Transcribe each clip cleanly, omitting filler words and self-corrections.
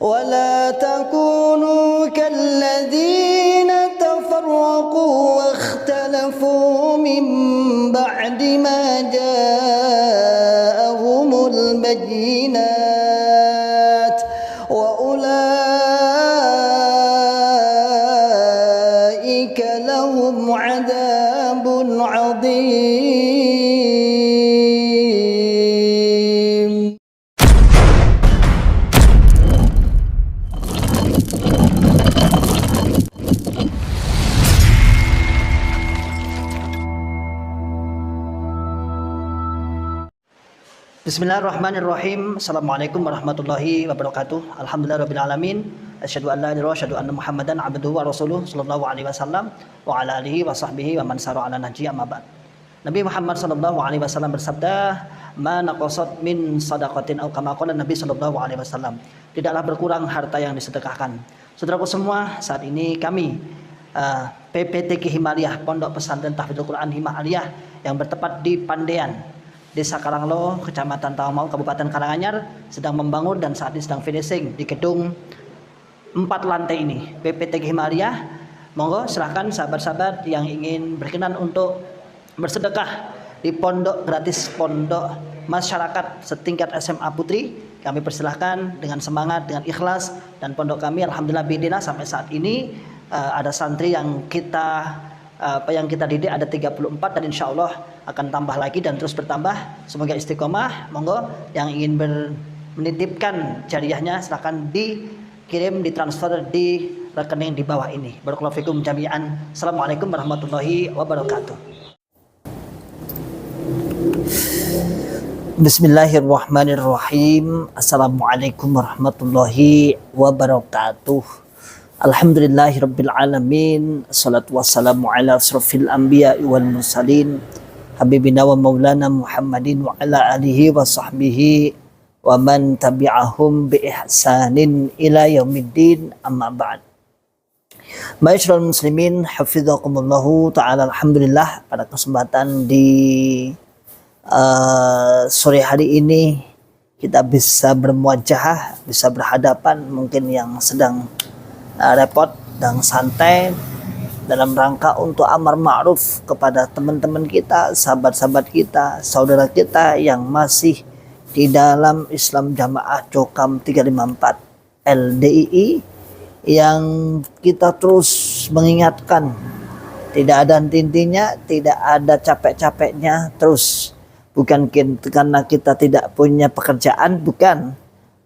ولا تكونوا كالذين تفرقوا واختلفوا من بعد ما جاءهم البينات وأولئك لهم عذاب عظيم. Bismillahirrahmanirrahim. Assalamualaikum warahmatullahi wabarakatuh. Alhamdulillahirabbil asyhadu an la ilaha illallah wa asyhadu anna Muhammadan abduhu wa rasuluh sallallahu alaihi wasallam wa ala alihi wa sahbihi wa man sara ala nahji amma ba'd. Nabi Muhammad sallallahu alaihi wasallam bersabda, "Ma naqasat min shadaqatin aw kama qala Nabi sallallahu alaihi wasallam." Tidaklah berkurang harta yang disedekahkan. Saudaraku semua, saat ini kami PPTQ Himaliyah, Pondok Pesantren Tahfidzul Quran Himaliyah yang bertempat di Pandean, Desa Karanglo, Kecamatan Tawamau, Kabupaten Karanganyar, sedang membangun dan saat ini sedang finishing di gedung 4 lantai ini. PPTQ Himaliyah, monggo silahkan sahabat-sahabat yang ingin berkenan untuk bersedekah di pondok gratis, pondok masyarakat setingkat SMA Putri. Kami persilahkan dengan semangat, dengan ikhlas, dan pondok kami alhamdulillah bidina sampai saat ini ada santri yang kita didik ada 34 dan insya Allah akan tambah lagi dan terus bertambah. Semoga istiqomah. Monggo yang ingin menitipkan jariahnya silahkan dikirim, ditransfer di rekening di bawah ini. Barakallahu fikum jami'an. Assalamualaikum warahmatullahi wabarakatuh. Bismillahirrahmanirrahim. Assalamualaikum warahmatullahi wabarakatuh. Alhamdulillahirabbil alamin. Assalatu wassalamu ala asrofil anbiya'i wal mursalin habibina wa maulana Muhammadin wa ala alihi wa sahbihi wa man tabi'ahum bi ihsanin ila yaumiddin, amma ba'd. Ma'asyiral muslimin hafizakumullahu ta'ala. Alhamdulillah, pada kesempatan di sore hari ini kita bisa bermuajahah, bisa berhadapan, mungkin yang sedang repot dan santai dalam rangka untuk amar ma'ruf kepada teman-teman kita, sahabat-sahabat kita, saudara kita yang masih di dalam Islam Jamaah Cokam 354 LDII, yang kita terus mengingatkan tidak ada henti-hentinya, tidak ada capek-capeknya, terus bukan karena kita tidak punya pekerjaan, bukan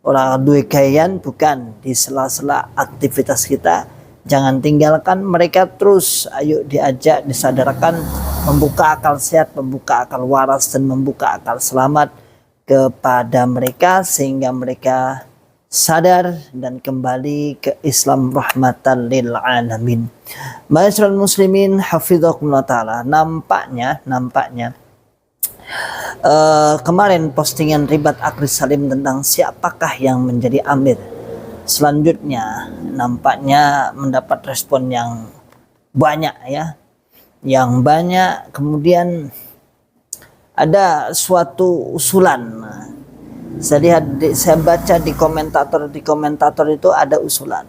orang duwe gayan, bukan, di sela-sela aktivitas kita jangan tinggalkan mereka terus. Ayo diajak, disadarkan, membuka akal sehat, membuka akal waras, dan membuka akal selamat kepada mereka sehingga mereka sadar dan kembali ke Islam rahmatan lil alamin. Ma'asyiral muslimin hafizakumullah taala. Nampaknya kemarin postingan Ribat Akris Salim tentang siapakah yang menjadi amir selanjutnya nampaknya mendapat respon yang banyak ya, yang banyak. Kemudian ada suatu usulan, saya baca di komentator itu ada usulan.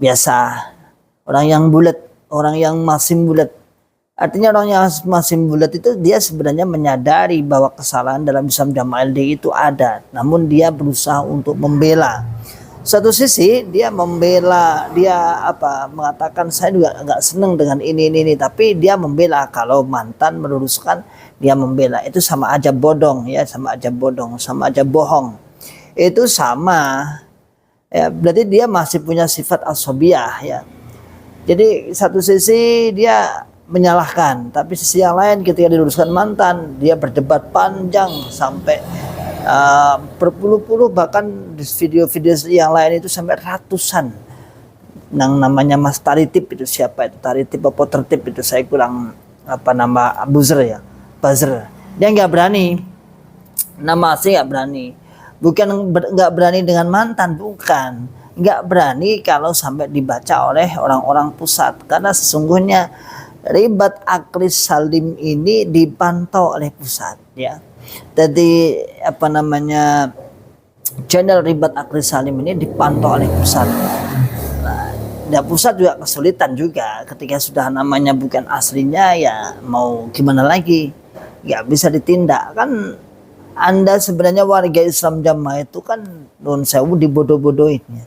Biasa orang yang bulat, orang yang masih bulat. Artinya orang yang masih bulat itu dia sebenarnya menyadari bahwa kesalahan dalam Islam Jamaah LDI itu ada, namun dia berusaha untuk membela. Satu sisi dia membela, dia mengatakan saya juga nggak seneng dengan ini, tapi dia membela. Kalau mantan meluruskan, dia membela. Itu sama aja bodong ya, sama aja bodong, sama aja bohong. Itu sama ya, berarti dia masih punya sifat asobiyah ya. Jadi satu sisi dia menyalahkan, tapi sisi yang lain ketika diluruskan mantan, dia berdebat panjang sampai berpuluh-puluh, bahkan di video-video yang lain itu sampai ratusan. Yang namanya Mas Taritip itu siapa itu? Taritip apa Tertib itu saya kurang nama buzzer ya, buzzer. Dia nggak berani, nama asli nggak berani. Bukan nggak berani dengan mantan, bukan. Nggak berani kalau sampai dibaca oleh orang-orang pusat, karena sesungguhnya Ribat Akris Salim ini dipantau oleh pusat ya. Jadi channel Ribat Akli Salim ini dipantau oleh pusat. Dan pusat juga kesulitan juga ketika sudah namanya bukan aslinya, ya mau gimana lagi, nggak bisa ditindak kan. Anda sebenarnya warga Islam Jamaah itu kan nun sewu dibodoh-bodohin ya.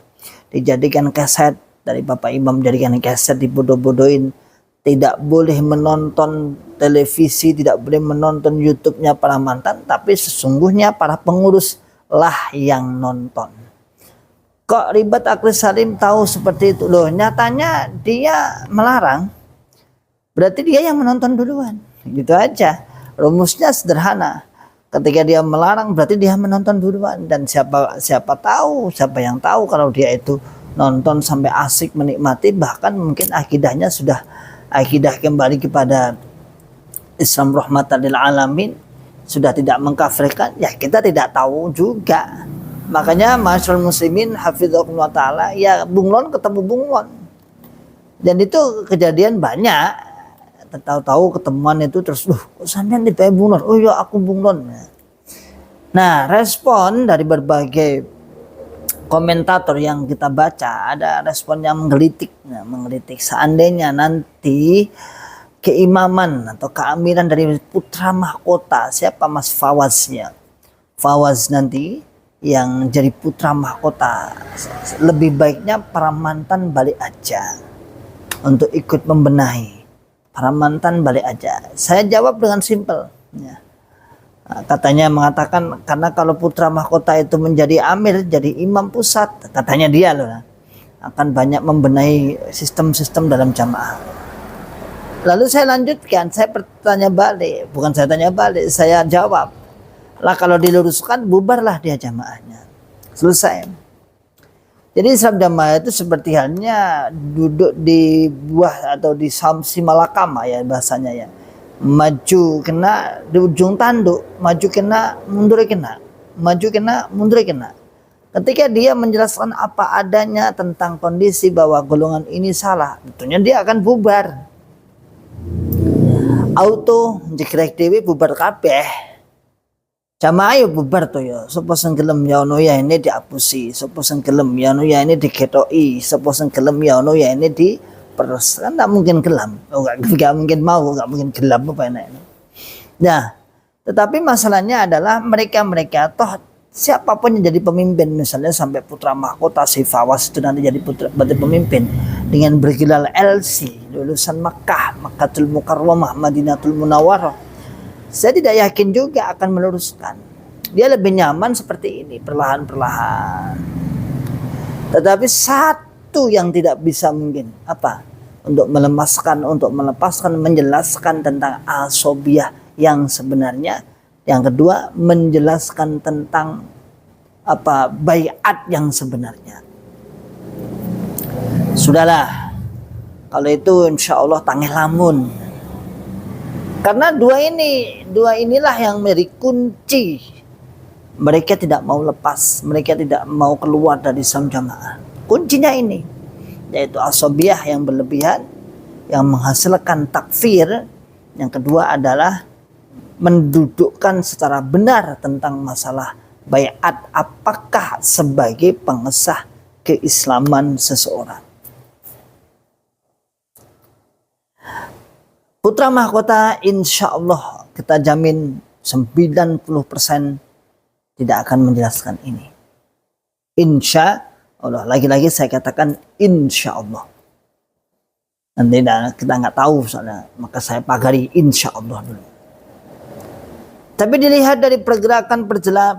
Dijadikan kaset dari Bapak Imam, jadikan kaset dibodoh-bodohin. Tidak boleh menonton televisi, tidak boleh menonton YouTube-nya para mantan, tapi sesungguhnya para pengurus lah yang nonton. Kok Ribat Akli Salim tahu seperti itu? Loh, nyatanya dia melarang, berarti dia yang menonton duluan. Gitu aja. Rumusnya sederhana. Ketika dia melarang berarti dia menonton duluan. Dan siapa yang tahu kalau dia itu nonton sampai asik menikmati, bahkan mungkin akidahnya sudah akidah kembali kepada Islam rahmatan lil alamin, sudah tidak mengkafirkan, ya kita tidak tahu juga. Makanya masyaallah muslimin hafizakumullah taala, ya bunglon ketemu bunglon. Dan itu kejadian banyak. Tahu-tahu ketemuan itu terus, sampean di bunglon. Oh ya aku bunglon. Nah, respon dari berbagai komentator yang kita baca, ada respon yang menggelitik. Nah, menggelitik seandainya nanti keimaman atau keamiran dari putra mahkota, siapa Mas Fawaznya? Fawaz nanti yang jadi putra mahkota, lebih baiknya para mantan balik aja untuk ikut membenahi. Para mantan balik aja. Saya jawab dengan simpel ya. Katanya mengatakan karena kalau putra mahkota itu menjadi amir, jadi imam pusat, katanya dia loh, akan banyak membenahi sistem-sistem dalam jamaah. Lalu saya lanjutkan, saya bertanya balik, bukan saya tanya balik, saya jawab. Lah kalau diluruskan bubarlah dia jamaahnya. Selesai. Jadi Islam Jamaah itu seperti halnya duduk di buah atau di samsi malakama ya bahasanya ya. Maju kena di ujung tanduk, maju kena, mundur kena. Maju kena, mundur kena. Ketika dia menjelaskan apa adanya tentang kondisi bahwa golongan ini salah, tentunya dia akan bubar. Auto jegrek dewe bubar kabeh. Jamaah yo bubar to ya. Sapa sing gelem ya ono ya ini diapusi, sapa sing gelem ya ono ya ini diketoki, sapa sing gelem ya ono ya ini diperes. Kan enggak mungkin gelem. Oh enggak mungkin mau, enggak mungkin gelem apa enak. Nah, tetapi masalahnya adalah mereka toh siapapun yang jadi pemimpin, misalnya sampai putra mahkota si Fawaz itu nanti jadi pemimpin dengan bergelar LC, lulusan Makkatul Mukarramah, Madinatul Munawwarah. Saya tidak yakin juga akan meluruskan. Dia lebih nyaman seperti ini, perlahan-perlahan. Tetapi satu yang tidak bisa mungkin, apa? Untuk melepaskan, menjelaskan tentang asobiyah yang sebenarnya. Yang kedua, menjelaskan tentang apa baiat yang sebenarnya. Sudahlah. Kalau itu insya Allah tangih lamun. Karena dua inilah yang menjadi kunci. Mereka tidak mau lepas, mereka tidak mau keluar dari Islam Jamaah. Kuncinya ini, yaitu asobiyah yang berlebihan, yang menghasilkan takfir. Yang kedua adalah mendudukkan secara benar tentang masalah baiat, apakah sebagai pengesah keislaman seseorang. Putra mahkota insya Allah kita jamin 90% tidak akan menjelaskan ini. Insya Allah, lagi-lagi saya katakan insya Allah. Nanti kita nggak tahu soalnya, maka saya pagari insya Allah dulu. Tapi dilihat dari pergerakan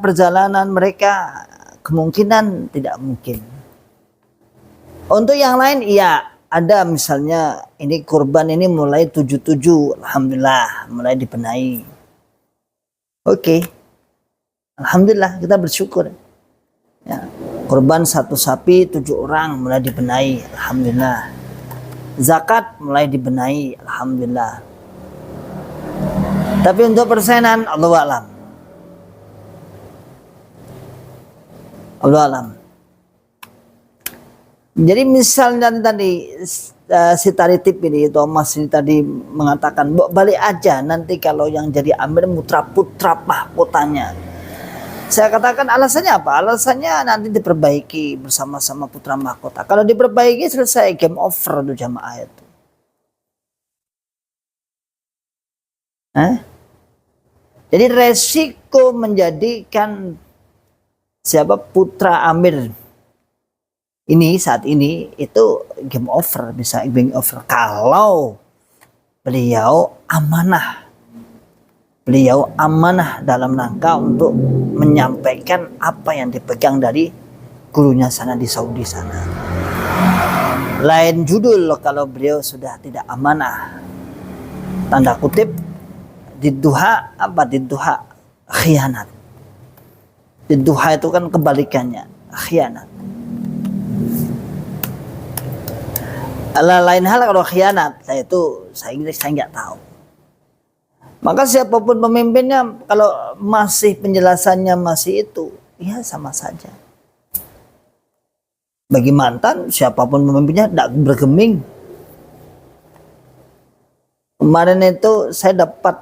perjalanan mereka, kemungkinan tidak mungkin. Untuk yang lain iya. Ada misalnya ini kurban ini mulai 77, alhamdulillah mulai dibenahi. Oke. Alhamdulillah kita bersyukur. Ya, kurban 1 sapi 7 orang mulai dibenahi, alhamdulillah. Zakat mulai dibenahi, alhamdulillah. Tapi untuk persenan Allahu a'lam. Allahu a'lam. Jadi misalnya tadi si Taritip ini, Thomas ini tadi mengatakan balik aja nanti kalau yang jadi amir putra mahkotanya. Saya katakan alasannya apa? Alasannya nanti diperbaiki bersama-sama putra mahkota. Kalau diperbaiki selesai, game over tuh jamaah itu. Jadi resiko menjadikan siapa putra Amir ini saat ini itu game over, bisa game over kalau beliau amanah dalam rangka untuk menyampaikan apa yang dipegang dari gurunya sana di Saudi sana. Lain judul kalau beliau sudah tidak amanah, tanda kutip didduha khianat. Didduha itu kan kebalikannya, khianat. Lain hal kalau khianat, saya nggak tahu. Maka siapapun pemimpinnya, kalau masih penjelasannya masih itu, ya sama saja. Bagi mantan, siapapun pemimpinnya tidak bergeming. Kemarin itu saya dapat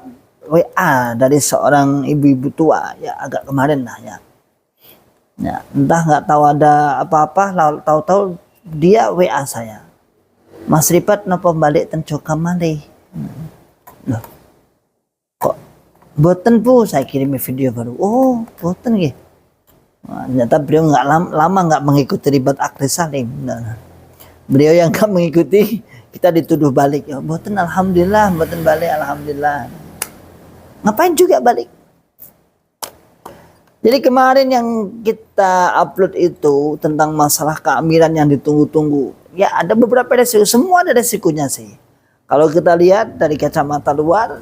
WA dari seorang ibu-ibu tua, ya agak kemarin lah ya. Ya, entah nggak tahu ada apa-apa, tahu-tahu dia WA saya. Mas Ripat napa balik ten Joka malih. Loh. Kok boten Bu, saya kirim video baru. Oh, boten nggih. Ternyata beliau lama nggak mengikuti ribat akli salim. Nah, beliau yang nggak mengikuti, kita dituduh balik. Ya, boten alhamdulillah, boten balik alhamdulillah. Ngapain juga balik? Jadi kemarin yang kita upload itu tentang masalah keamiran yang ditunggu-tunggu. Ya ada beberapa resiko, semua ada resikonya sih. Kalau kita lihat dari kacamata luar,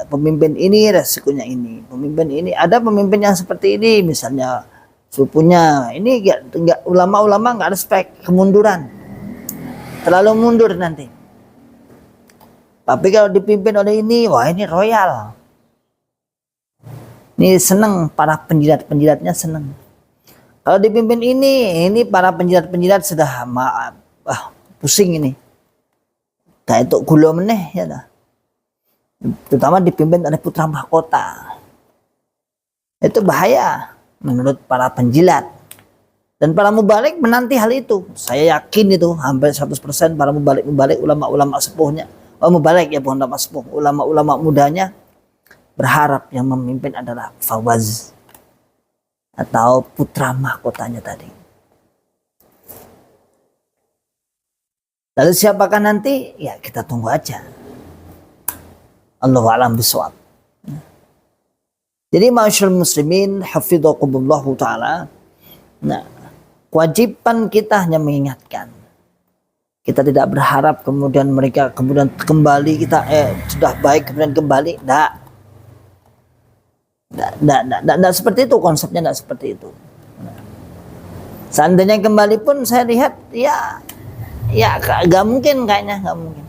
pemimpin ini resikonya ini, pemimpin ini, ada pemimpin yang seperti ini, misalnya supunya ini nggak ulama-ulama nggak respect, kemunduran, terlalu mundur nanti. Tapi kalau dipimpin oleh ini, wah ini royal. Ini seneng, para penjilat-penjilatnya seneng. Kalau dipimpin ini para penjilat-penjilat sudah pusing ini. Kayak itu gula meneh ya dah. Terutama dipimpin oleh putra mahkota. Itu bahaya menurut para penjilat. Dan para mubalik menanti hal itu. Saya yakin itu hampir 100% para mubalik ulama-ulama sepuhnya. Mubalik ya bukan ulama sepuh, ulama-ulama mudanya berharap yang memimpin adalah Fawaz atau putra mahkotanya tadi. Lalu siapakah nanti? Ya kita tunggu aja. Allahu a'lam bishawab. Jadi ma'asyiral muslimin hafidhakumullah taala. Nah, kewajiban kita hanya mengingatkan. Kita tidak berharap kemudian mereka kemudian kembali, kita sudah baik kemudian kembali. Tidak seperti itu konsepnya, tidak seperti itu. Seandainya kembali pun saya lihat ya gak mungkin kayaknya, gak mungkin.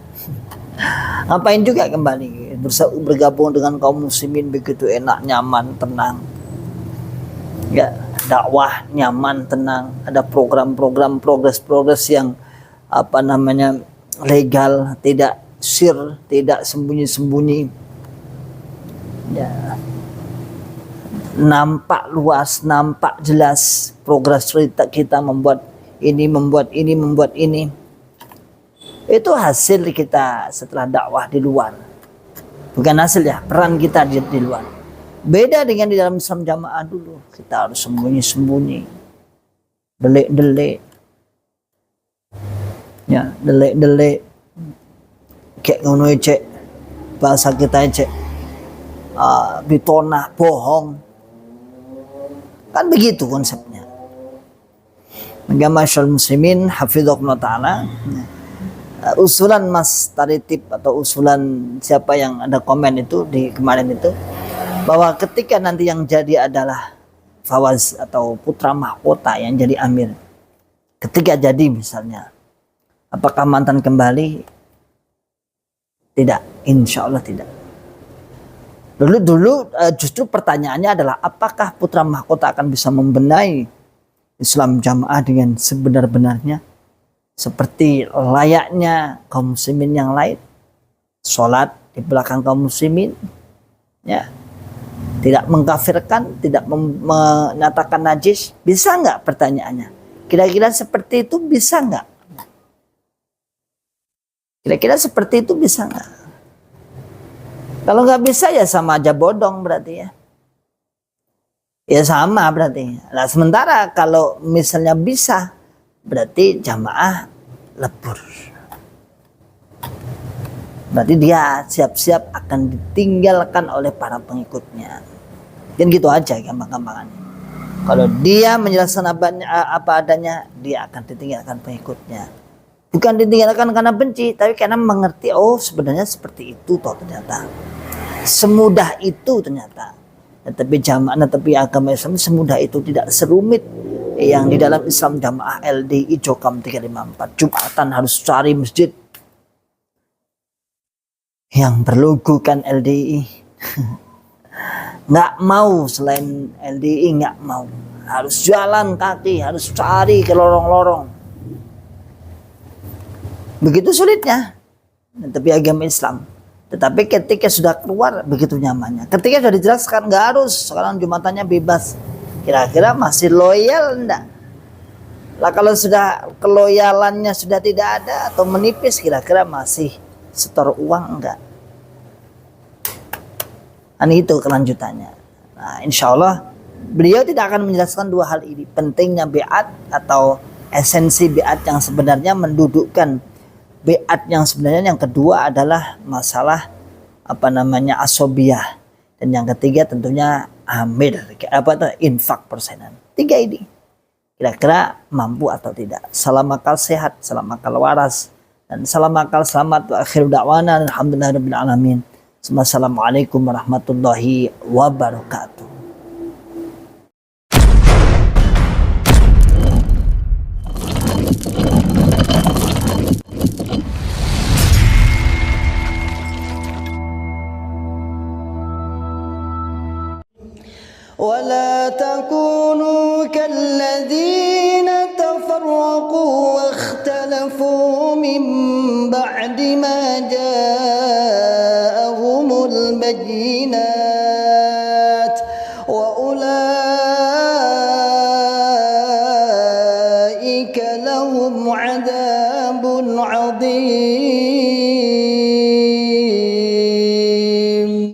Ngapain juga kembali bergabung dengan kaum muslimin begitu enak, nyaman, tenang. Ya, dakwah nyaman, tenang. Ada program-program progres yang legal, tidak sir, tidak sembunyi-sembunyi. Ya. Nampak luas, nampak jelas progres kita membuat ini. Itu hasil kita setelah dakwah di luar. Bukan hasil ya, peran kita di luar. Beda dengan di dalam Islam jamaah dulu. Kita harus sembunyi-sembunyi. Delik-delik. Ya, delik-delik. Kayak ngono cek. Bahasa kita cek. Bitonah, bohong. Kan begitu konsepnya. Maka masyaallah muslimin hafidhakumullah taala. Usulan Mas Taritip atau usulan siapa yang ada komen itu di kemarin itu, bahwa ketika nanti yang jadi adalah Fawaz atau putra mahkota yang jadi amir, ketika jadi misalnya, apakah mantan kembali? Tidak, insya Allah tidak. Dulu justru pertanyaannya adalah apakah putra mahkota akan bisa membenahi Islam jamaah dengan sebenar-benarnya seperti layaknya kaum muslimin yang lain, sholat di belakang kaum muslimin, ya, tidak mengkafirkan, tidak menyatakan najis, bisa nggak pertanyaannya? Kira-kira seperti itu bisa nggak? Kira-kira seperti itu bisa nggak? Kalau nggak bisa ya sama aja bodong berarti ya. Ya sama berarti. Nah sementara kalau misalnya bisa, berarti jamaah lebur. Berarti dia siap-siap akan ditinggalkan oleh para pengikutnya. Dan gitu aja gampang-gampangannya. Kalau dia menjelaskan apa adanya, dia akan ditinggalkan pengikutnya. Bukan ditinggalkan karena benci, tapi karena mengerti, oh sebenarnya seperti itu toh ternyata. Semudah itu ternyata. Tetapi jamaah, tapi agama Islam semudah itu, tidak serumit yang di dalam Islam jamaah LDI Jokam 354. Jumatan harus cari masjid yang berlogokan LDI. Nggak mau selain LDI, nggak mau. Harus jalan kaki, harus cari ke lorong-lorong. Begitu sulitnya. Tapi agama Islam. Tetapi ketika sudah keluar, begitu nyamannya. Ketika sudah dijelaskan, nggak harus. Sekarang jumatannya bebas. Kira-kira masih loyal enggak? Lah kalau sudah keloyalannya sudah tidak ada atau menipis, kira-kira masih setor uang enggak? Itu kelanjutannya. Nah, insya Allah beliau tidak akan menjelaskan dua hal ini. Pentingnya biat atau esensi biat yang sebenarnya, mendudukkan biat yang sebenarnya. Yang kedua adalah masalah asobiyah, dan yang ketiga tentunya amir, infak persenan. Tiga ini kira-kira mampu atau tidak. Salam akal sehat, salam akal waras, dan salam akal selamat. Wa akhiru da'wana alhamdulillahirabbil alamin. Assalamualaikum warahmatullahi wabarakatuh. ولا تكونوا كالذين تفرقوا واختلفوا من بعد ما جاءهم البينات وأولئك لهم عذاب عظيم.